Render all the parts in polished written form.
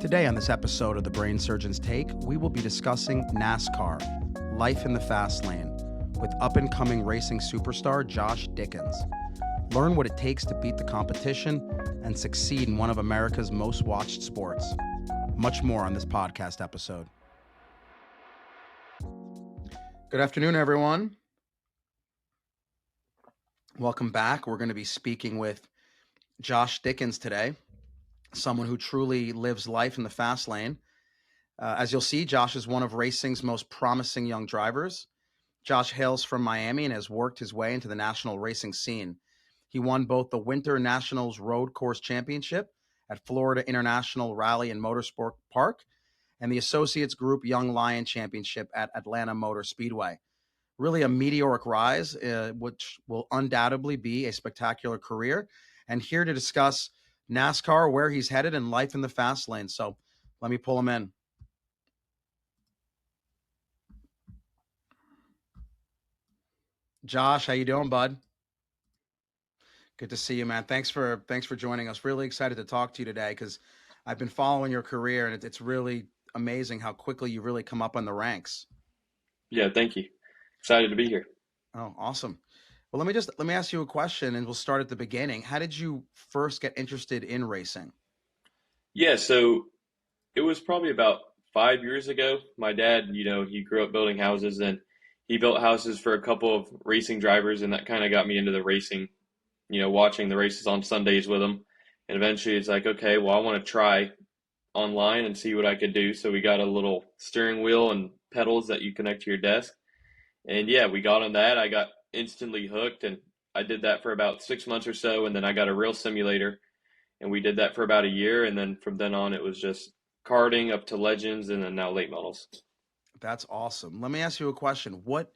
Today on this episode of The Brain Surgeon's Take, we will be discussing NASCAR, Life in the Fast Lane, with up-and-coming racing superstar Josh Dickens. Learn what it takes to beat the competition and succeed in one of America's most watched sports. Much more on this podcast episode. Good afternoon, everyone. Welcome back. We're going to be speaking with Josh Dickens today, someone who truly lives life in the fast lane. As you'll see, Josh is one of racing's most promising young drivers. Josh hails from Miami and has worked his way into the national racing scene. He won both the Winter Nationals Road Course Championship at Florida International Rally and Motorsport Park and the Associates Group Young Lion Championship at Atlanta Motor Speedway. Really a meteoric rise, which will undoubtedly be a spectacular career. And here to discuss NASCAR, where he's headed, and life in the fast lane. So let me pull him in. Josh, how you doing, bud? Good to see you, man. Thanks for joining us. Really excited to talk to you today because I've been following your career, and it's really amazing how quickly you really come up on the ranks. Yeah, thank you. Excited to be here. Oh, awesome. Well, let me ask you a question, and we'll start at the beginning. How did you first get interested in racing? Yeah, so it was probably about 5 years ago. My dad, he grew up building houses, and he built houses for a couple of racing drivers, and that kind of got me into the racing, watching the races on Sundays with him. And eventually it's like, okay, well, I want to try online and see what I could do. So we got a little steering wheel and pedals that you connect to your desk. And yeah, we got on that. I got instantly hooked, and I did that for about 6 months or so, and then I got a real simulator, and we did that for about a year, and then from then on it was just karting up to legends and then now late models. That's awesome. Let me ask you a question. What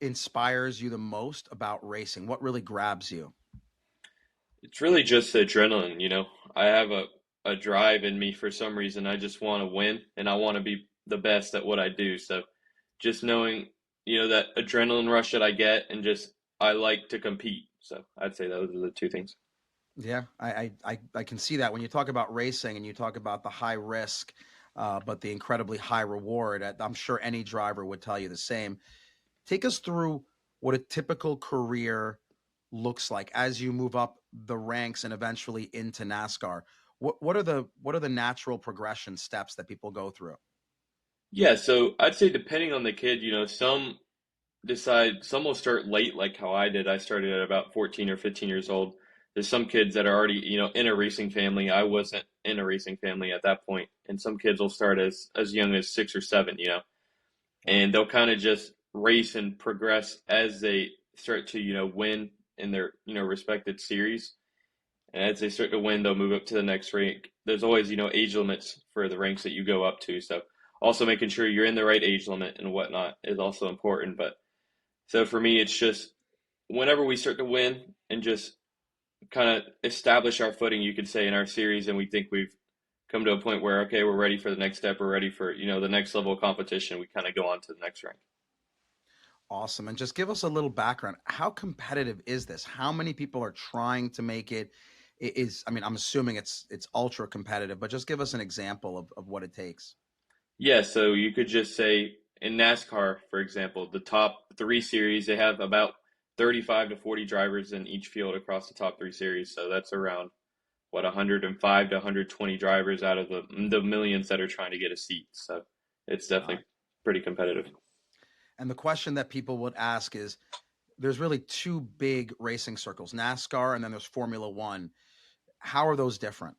inspires you the most about racing? What really grabs you? It's really just adrenaline, I have a drive in me for some reason. I just want to win, and I want to be the best at what I do. So just knowing, that adrenaline rush that I get, and just I like to compete. So I'd say those are the two things. Yeah, I can see that when you talk about racing and you talk about the high risk, but the incredibly high reward. I'm sure any driver would tell you the same. Take us through what a typical career looks like as you move up the ranks and eventually into NASCAR. What are the natural progression steps that people go through? Yeah, so I'd say depending on the kid, some will start late like how I did. I started at about 14 or 15 years old. There's some kids that are already, in a racing family. I wasn't in a racing family at that point. And some kids will start as young as 6 or 7, and they'll kind of just race and progress as they start to, win in their, respected series. And as they start to win, they'll move up to the next rank. There's always, age limits for the ranks that you go up to. So also making sure you're in the right age limit and whatnot is also important. But so for me, it's just whenever we start to win and just kind of establish our footing, you could say, in our series, and we think we've come to a point where, okay, we're ready for the next step, we're ready for, the next level of competition, we kind of go on to the next rank. Awesome. And just give us a little background. How competitive is this? How many people are trying to make it? I'm assuming it's ultra competitive, but just give us an example of what it takes. Yeah, so you could just say in NASCAR, for example, the top 3 series, they have about 35 to 40 drivers in each field across the top 3 series. So that's around, 105 to 120 drivers out of the millions that are trying to get a seat. So it's definitely pretty competitive. And the question that people would ask is, there's really 2 big racing circles, NASCAR and then there's Formula One. How are those different?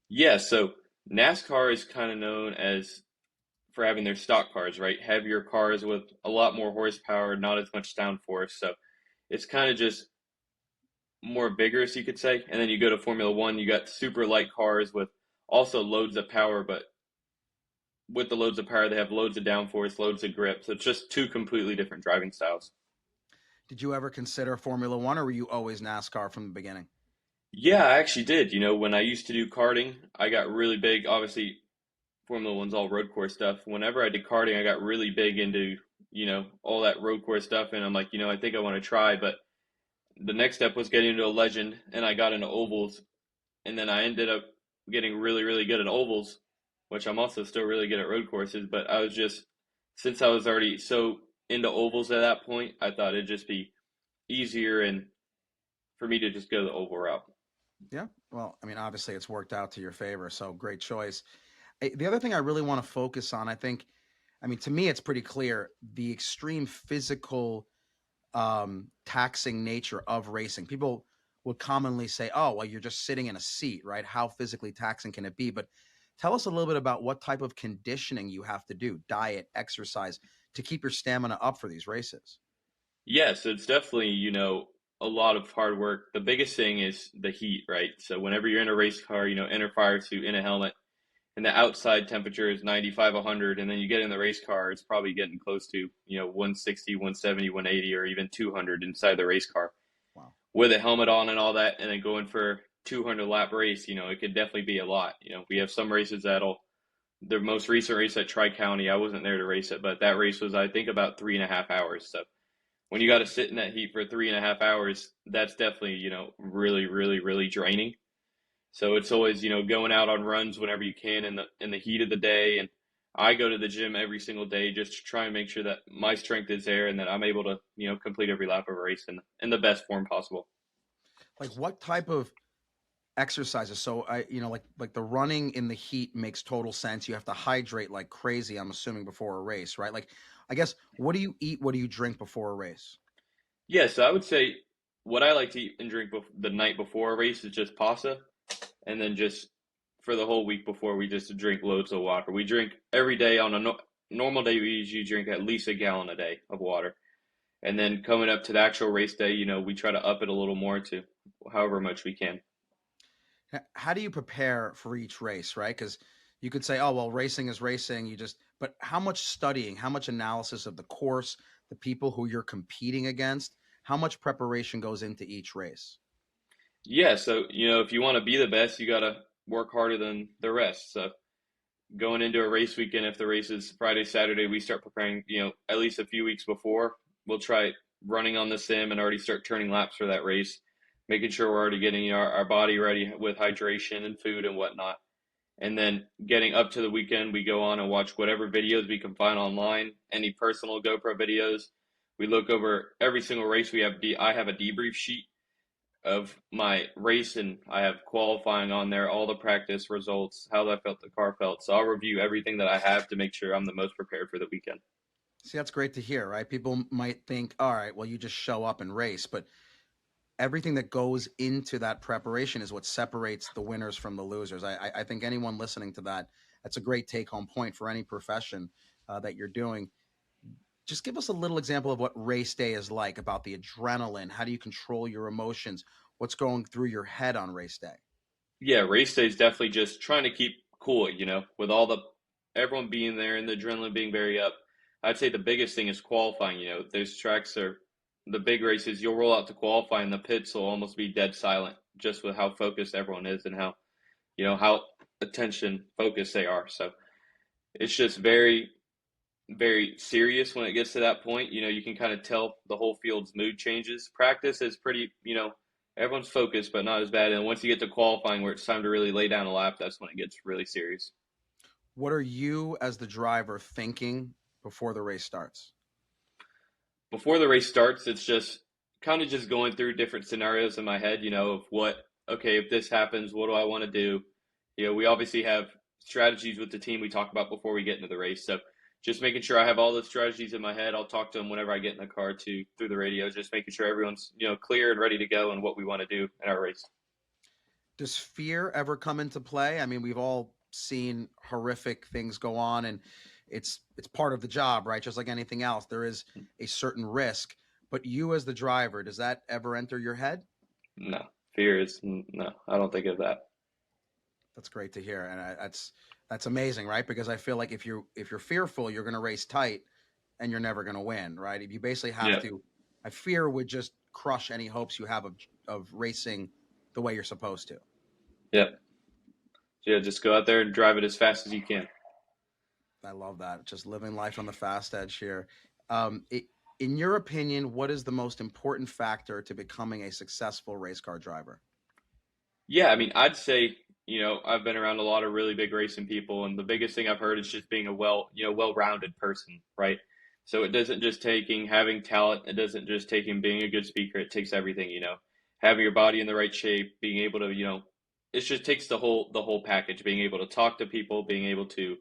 Yeah, so NASCAR is kind of known as for having their stock cars, right? Heavier cars with a lot more horsepower, not as much downforce. So it's kind of just more vigorous, you could say. And then you go to Formula One, you got super light cars with also loads of power, but with the loads of power, they have loads of downforce, loads of grip. So it's just 2 completely different driving styles. Did you ever consider Formula One, or were you always NASCAR from the beginning? Yeah, I actually did. When I used to do karting, I got really big. Obviously, Formula One's all road course stuff. Whenever I did karting, I got really big into, all that road course stuff. And I'm like, I think I want to try. But the next step was getting into a legend, and I got into ovals. And then I ended up getting really, really good at ovals, which I'm also still really good at road courses. But I was just, since I was already so into ovals at that point, I thought it'd just be easier and for me to just go the oval route. Yeah. Well, I mean, obviously it's worked out to your favor, so great choice. The other thing I really want to focus on, I think, I mean, to me, it's pretty clear the extreme physical taxing nature of racing. People would commonly say, oh, well, you're just sitting in a seat, right? How physically taxing can it be? But tell us a little bit about what type of conditioning you have to do, diet, exercise, to keep your stamina up for these races. Yes, it's definitely, a lot of hard work. The biggest thing is the heat, right? So whenever you're in a race car, in a fire suit, in a helmet, and the outside temperature is 95, 100, and then you get in the race car, it's probably getting close to, 160, 170, 180, or even 200 inside the race car Wow. with a helmet on and all that, and then going for 200 lap race, it could definitely be a lot. We have some races the most recent race at Tri County, I wasn't there to race it, but that race was, I think, about 3.5 hours. So when you got to sit in that heat for 3.5 hours, that's definitely, really, really, really draining. So it's always, going out on runs whenever you can in the heat of the day. And I go to the gym every single day just to try and make sure that my strength is there and that I'm able to, complete every lap of a race in the best form possible. Like what type of exercises? So like the running in the heat makes total sense. You have to hydrate like crazy, I'm assuming, before a race, right? Like, I guess, what do you eat? What do you drink before a race? Yeah, so I would say what I like to eat and drink the night before a race is just pasta. And then just for the whole week before, we just drink loads of water. We drink every day on a normal day. We usually drink at least a gallon a day of water. And then coming up to the actual race day, we try to up it a little more to however much we can. How do you prepare for each race, right? Because you could say, oh, well, racing is racing. But how much studying, how much analysis of the course, the people who you're competing against, how much preparation goes into each race? Yeah, so if you want to be the best, you got to work harder than the rest. So going into a race weekend, if the race is Friday, Saturday, we start preparing, at least a few weeks before. We'll try running on the sim and already start turning laps for that race, making sure we're already getting our body ready with hydration and food and whatnot. And then getting up to the weekend, we go on and watch whatever videos we can find online, any personal GoPro videos. We look over every single race. I have a debrief sheet of my race, and I have qualifying on there, all the practice results, how I felt the car felt. So I'll review everything that I have to make sure I'm the most prepared for the weekend. See, that's great to hear, right? People might think, all right, well, you just show up and race, but everything that goes into that preparation is what separates the winners from the losers. I think anyone listening to that, that's a great take home point for any profession that you're doing. Just give us a little example of what race day is like, about the adrenaline. How do you control your emotions? What's going through your head on race day? Yeah, race day is definitely just trying to keep cool, with all the everyone being there and the adrenaline being very up. I'd say the biggest thing is qualifying. Those tracks are the big races. You'll roll out to qualify, and the pits will almost be dead silent, just with how focused everyone is and how attention focused they are. So it's just very, very serious when it gets to that point. You can kind of tell the whole field's mood changes. Practice is pretty, everyone's focused, but not as bad. And once you get to qualifying where it's time to really lay down a lap, that's when it gets really serious. What are you, as the driver, thinking before the race starts? Before the race starts, it's just kind of just going through different scenarios in my head, of okay, if this happens, what do I want to do? We obviously have strategies with the team we talk about before we get into the race. So just making sure I have all the strategies in my head. I'll talk to them whenever I get in the car through the radio, just making sure everyone's, clear and ready to go and what we want to do in our race. Does fear ever come into play? I mean, we've all seen horrific things go on, and it's part of the job, right? Just like anything else, there is a certain risk. But you, as the driver, does that ever enter your head? No, fear is no, I don't think of that. That's great to hear, and that's amazing, right? Because I feel like if you're fearful, you're going to race tight, and you're never going to win, right? If you basically have Yeah, to, I fear would just crush any hopes you have of racing the way you're supposed to. yeah, yeah. Just go out there and drive it as fast as you can. I love that. Just living life on the fast edge here. It, in your opinion, what is the most important factor to becoming a successful race car driver? Yeah, I mean, I'd say I've been around a lot of really big racing people, and the biggest thing I've heard is just being a well-rounded person, right? So it doesn't just taking having talent, it doesn't just taking being a good speaker, it takes everything, having your body in the right shape, being able to, it just takes the whole package, being able to talk to people, being able to,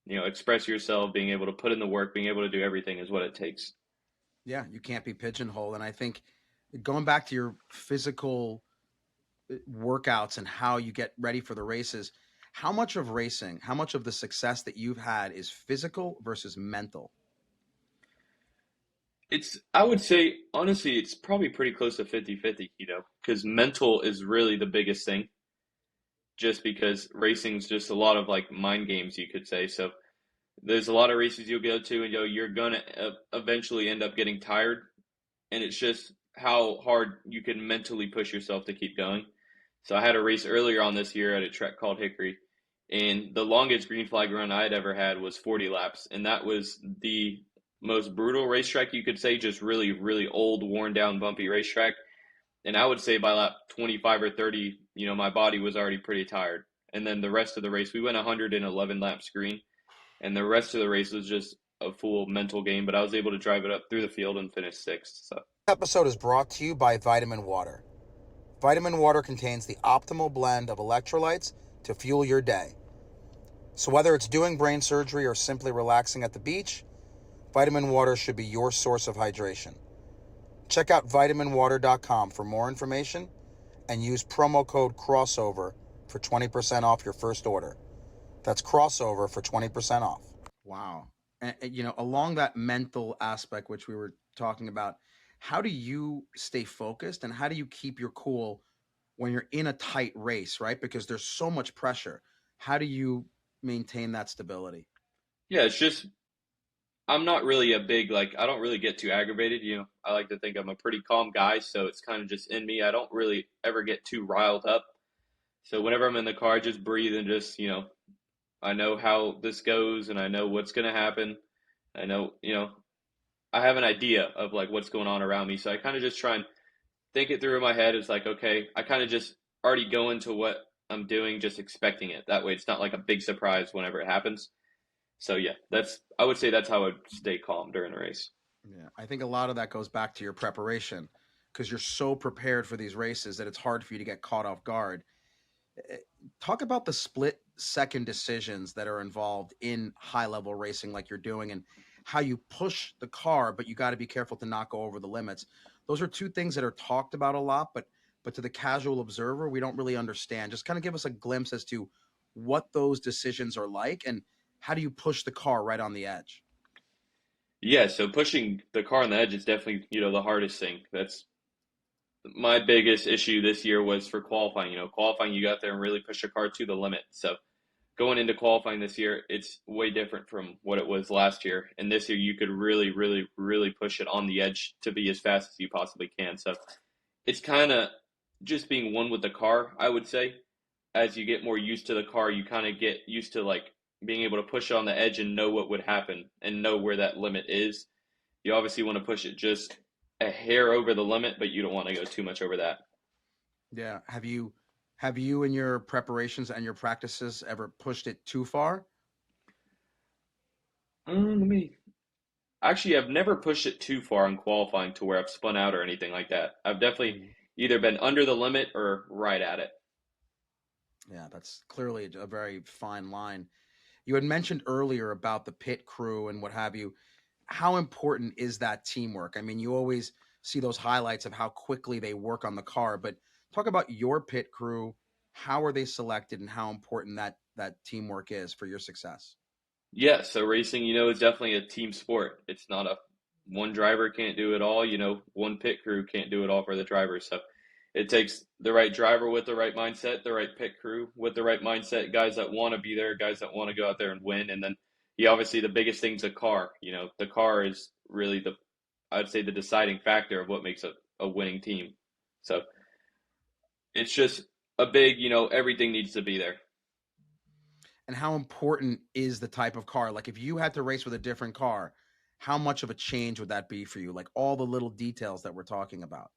express yourself, being able to put in the work, being able to do everything is what it takes. Yeah, you can't be pigeonholed. And I think going back to your physical workouts and how you get ready for the races, how much of racing, how much of the success that you've had is physical versus mental? I would say, honestly, it's probably pretty close to 50-50, because mental is really the biggest thing, just because racing's just a lot of like mind games, you could say. So there's a lot of races you'll go to, and you're gonna eventually end up getting tired, and it's just how hard you can mentally push yourself to keep going. So I had a race earlier on this year at a track called Hickory, and the longest green flag run I had ever had was 40 laps, and that was the most brutal racetrack you could say, just really, really old, worn down, bumpy racetrack. And I would say by lap 25 or 30, my body was already pretty tired. And then the rest of the race, we went 111 laps green, and the rest of the race was just a full mental game. But I was able to drive it up through the field and finish sixth. So Episode is brought to you by Vitamin Water. Vitamin Water contains the optimal blend of electrolytes to fuel your day. So whether it's doing brain surgery or simply relaxing at the beach, Vitamin Water should be your source of hydration. Check out vitaminwater.com for more information and use promo code CROSSOVER for 20% off your first order. That's CROSSOVER for 20% off. Wow. And, along that mental aspect, which we were talking about, how do you stay focused and how do you keep your cool when you're in a tight race, right? Because there's so much pressure. How do you maintain that stability? yeah, it's just I'm not really a big like I don't really get too aggravated. I like to think I'm a pretty calm guy, so it's kind of just in me. I don't really ever get too riled up. So whenever I'm in the car, I just breathe and just I know how this goes and I know what's gonna happen. I know I have an idea of like what's going on around me, so I kind of just try and think it through in my head. It's like okay, I kind of just already go into what I'm doing, just expecting it. That way, it's not like a big surprise whenever it happens. So yeah, I would say that's how I would stay calm during a race. Yeah, I think a lot of that goes back to your preparation because you're so prepared for these races that it's hard for you to get caught off guard. Eh, Talk about the split second decisions that are involved in high level racing, like you're doing, and how you push the car, but you got to be careful to not go over the limits. Those are two things that are talked about a lot, but to the casual observer, we don't really understand. Just kind of give us a glimpse as to what those decisions are like and how do you push the car right on the edge. Yeah, so pushing the car on the edge is definitely the hardest thing. That's my biggest issue this year was for qualifying. Qualifying you got there and really push your car to the limit. So going into qualifying this year, it's way different from what it was last year. And this year, you could really, really, really push it on the edge to be as fast as you possibly can. So it's kind of just being one with the car, I would say. As you get more used to the car, you kind of get used to like being able to push it on the edge and know what would happen and know where that limit is. You obviously want to push it just a hair over the limit, but you don't want to go too much over that. Yeah. Have you in your preparations and your practices ever pushed it too far? Let me Actually, I've never pushed it too far in qualifying to where I've spun out or anything like that. I've definitely Mhm. either been under the limit or right at it. Yeah, that's clearly a very fine line. You had mentioned earlier about the pit crew and what have you. How important is that teamwork? I mean, you always see those highlights of how quickly they work on the car, but talk about your pit crew. How are they selected and how important that teamwork is for your success? Yeah, so racing, is definitely a team sport. It's not a one driver can't do it all, one pit crew can't do it all for the driver. So it takes the right driver with the right mindset, the right pit crew with the right mindset, guys that want to be there, guys that want to go out there and win. And then obviously the biggest thing's a car. The car is really I'd say the deciding factor of what makes a winning team. So it's just a big, everything needs to be there. And how important is the type of car? Like if you had to race with a different car, how much of a change would that be for you? Like all the little details that we're talking about.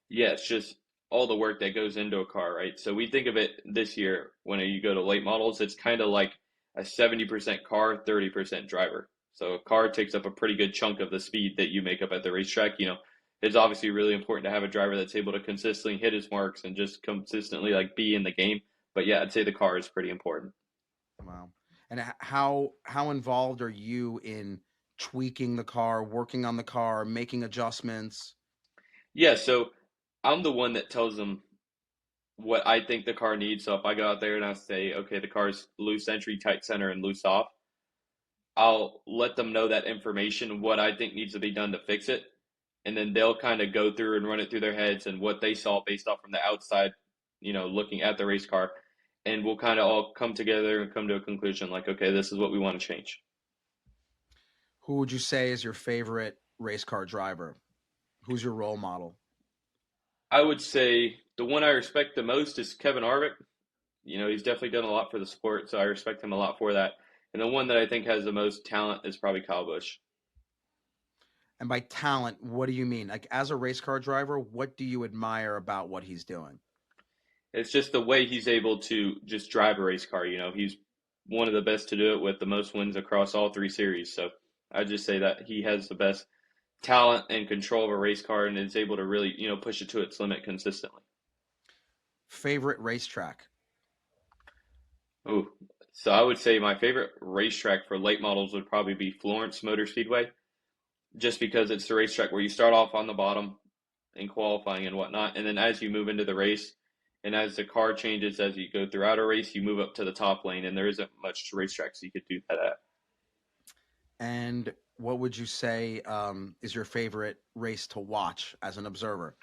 Yeah, it's just all the work that goes into a car, right? So we think of it this year when you go to late models, it's kind of like a 70% car, 30% driver. So a car takes up a pretty good chunk of the speed that you make up at the racetrack. It's obviously really important to have a driver that's able to consistently hit his marks and just consistently like be in the game. But yeah, I'd say the car is pretty important. Wow. And how involved are you in tweaking the car, working on the car, making adjustments? Yeah, so I'm the one that tells them what I think the car needs. So if I go out there and I say, okay, the car's loose entry, tight center, and loose off, I'll let them know that information, what I think needs to be done to fix it. And then they'll kind of go through and run it through their heads and what they saw based off from the outside, looking at the race car. And we'll kind of all come together and come to a conclusion like, okay, this is what we want to change. Who would you say is your favorite race car driver? Who's your role model? I would say the one I respect the most is Kevin Harvick. He's definitely done a lot for the sport, so I respect him a lot for that. And the one that I think has the most talent is probably Kyle Busch. And by talent, what do you mean? Like as a race car driver, what do you admire about what he's doing? It's just the way he's able to just drive a race car. He's one of the best to do it with the most wins across all three series. So I just say that he has the best talent and control of a race car and is able to really, push it to its limit consistently. Favorite racetrack? Oh, so I would say my favorite racetrack for late models would probably be Florence Motor Speedway, just because it's the racetrack where you start off on the bottom in qualifying and whatnot, and then as you move into the race, and as the car changes as you go throughout a race, you move up to the top lane, and there isn't much racetracks you could do that at. And what would you say is your favorite race to watch as an observer?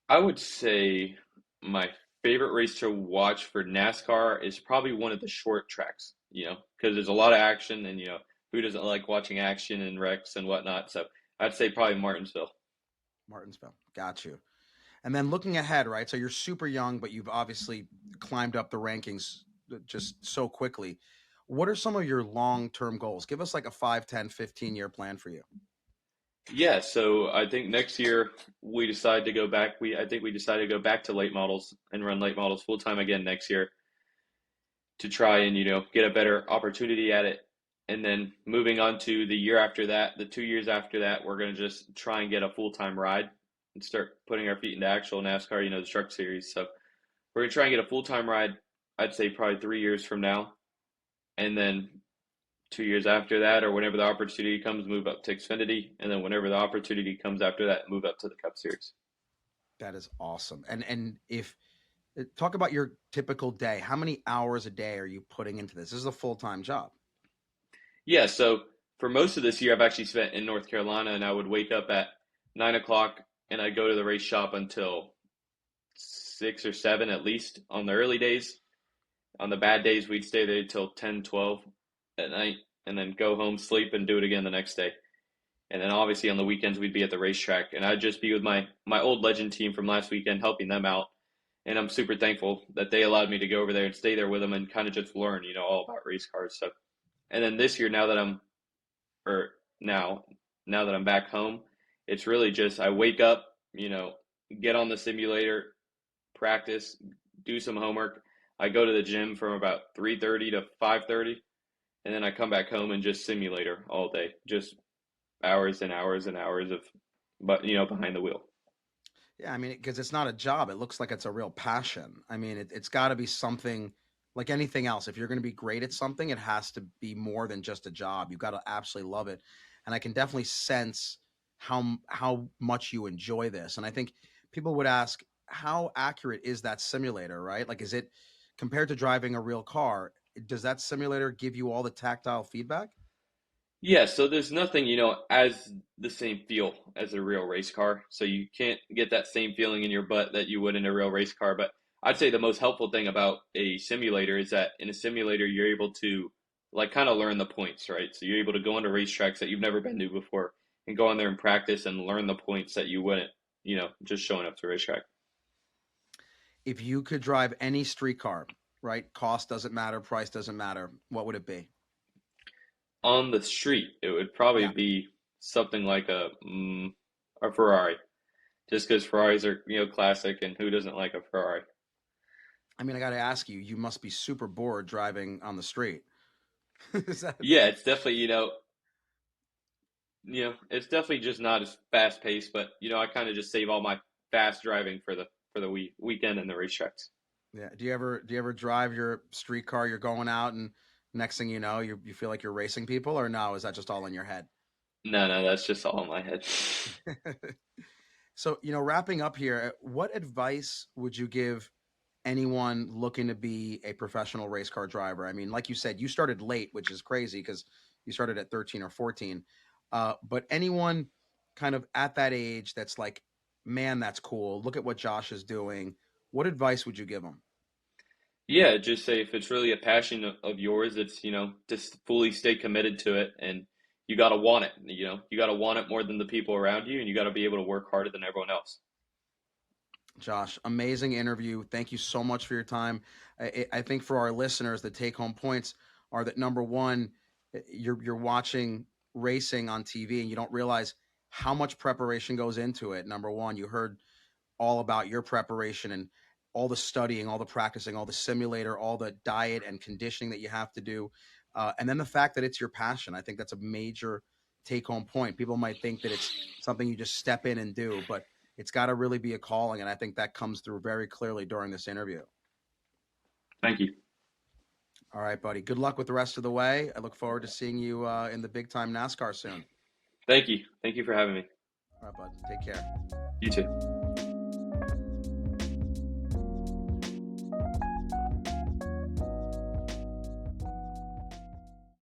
I would say my favorite race to watch for NASCAR is probably one of the short tracks, because there's a lot of action and, who doesn't like watching action and wrecks and whatnot? So I'd say probably Martinsville. Martinsville. Got you. And then looking ahead, right? So you're super young, but you've obviously climbed up the rankings just so quickly. What are some of your long-term goals? Give us like a 5, 10, 15-year plan for you. Yeah, so I think next year we decide to go back. I think we decided to go back to late models and run late models full time again next year to try and get a better opportunity at it. And then moving on to the year after that, the 2 years after that, we're going to just try and get a full time ride and start putting our feet into actual NASCAR, the truck series. So we're going to try and get a full time ride. I'd say probably 3 years from now, and then 2 years after that, or whenever the opportunity comes, move up to Xfinity, and then whenever the opportunity comes after that, move up to the Cup Series. That is awesome. And if talk about your typical day, how many hours a day are you putting into this? This is a full-time job. Yeah, so for most of this year, I've actually spent in North Carolina, and I would wake up at 9 o'clock, and I'd go to the race shop until 6 or 7 at least on the early days. On the bad days, we'd stay there till 10, 12 at night, and then go home, sleep, and do it again the next day. And then obviously on the weekends, we'd be at the racetrack, and I'd just be with my old legend team from last weekend, helping them out. And I'm super thankful that they allowed me to go over there and stay there with them and kind of just learn, all about race cars. So, and then this year, or now that I'm back home, it's really just I wake up, get on the simulator, practice, do some homework. I go to the gym from about 3:30 to 5:30, and then I come back home and just simulator all day, just hours and hours and hours of, but behind the wheel. Yeah, I mean, because it's not a job. It looks like it's a real passion. I mean, it's got to be something like anything else. If you're going to be great at something, it has to be more than just a job. You've got to absolutely love it. And I can definitely sense how much you enjoy this. And I think people would ask, how accurate is that simulator, right? Like, is it compared to driving a real car? Does that simulator give you all the tactile feedback? Yeah, so there's nothing, as the same feel as a real race car. So you can't get that same feeling in your butt that you would in a real race car. But I'd say the most helpful thing about a simulator is that in a simulator, you're able to like kind of learn the points, right? So you're able to go into racetracks that you've never been to before and go on there and practice and learn the points that you wouldn't, just showing up to a racetrack. If you could drive any street car, right? Cost doesn't matter, price doesn't matter. What would it be? On the street, it would probably Yeah. be something like a Ferrari, just because Ferraris are, classic, and who doesn't like a Ferrari? I mean, I got to ask you, you must be super bored driving on the street. Is that Yeah, it's definitely, it's definitely just not as fast paced, but I kind of just save all my fast driving for the weekend and the racetracks. yeah. Do you ever drive your street car? You're going out, and next thing you know, you feel like you're racing people, or no? Is that just all in your head? No, no, that's just all in my head. So, wrapping up here, what advice would you give anyone looking to be a professional race car driver? I mean, like you said, you started late, which is crazy because you started at 13 or 14. But anyone kind of at that age that's like, man, that's cool. Look at what Josh is doing. What advice would you give them? Yeah, just say if it's really a passion of yours, it's, just fully stay committed to it, and you got to want it. You got to want it more than the people around you, and you got to be able to work harder than everyone else. Josh, amazing interview. Thank you so much for your time. I think for our listeners, the take home points are that number one, you're watching racing on TV and you don't realize how much preparation goes into it. Number one, you heard all about your preparation and all the studying, all the practicing, all the simulator, all the diet and conditioning that you have to do. And then the fact that it's your passion. I think that's a major take home point. People might think that it's something you just step in and do, but it's got to really be a calling. And I think that comes through very clearly during this interview. Thank you. All right, buddy. Good luck with the rest of the way. I look forward to seeing you in the big time NASCAR soon. Thank you. Thank you for having me. All right, bud. Take care. You too.